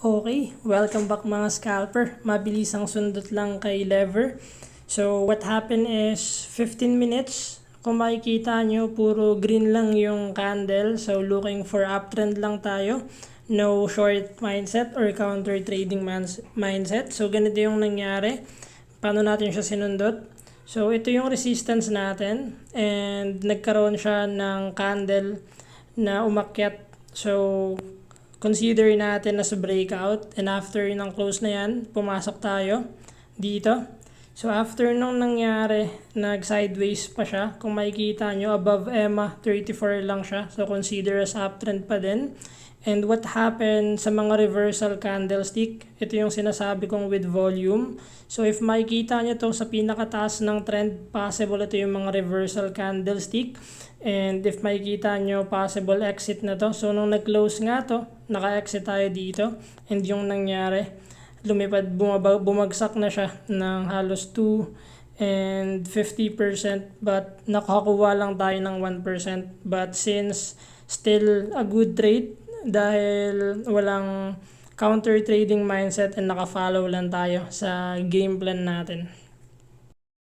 Okay, welcome back mga scalper. Mabilis ang sundot lang kay lever. So what happened is 15 minutes. Kung makikita nyo, puro green lang yung candle. So looking for uptrend lang tayo. No short mindset or counter trading mindset. So ganito yung nangyari. Paano natin siya sinundot? So ito yung resistance natin. And nagkaroon siya ng candle na umakyat. So consider natin na sa breakout, and after ng close na yan, pumasok tayo dito. So after nung nangyari, nag sideways pa siya. Kung makikita nyo, above EMA 34 lang siya. So consider as uptrend pa din. And what happened sa mga reversal candlestick, ito yung sinasabi kong with volume. So if makikita nyo to sa pinakataas ng trend, possible ito yung mga reversal candlestick. And if makikita nyo, possible exit na to. So nung nag-close nga to, naka-exit tayo dito. And yung nangyari, lumipad, bumagsak na siya ng halos 2 and 50%. But nakakuha lang tayo ng 1%. But since still a good trade, dahil walang counter trading mindset and naka-follow lang tayo sa game plan natin.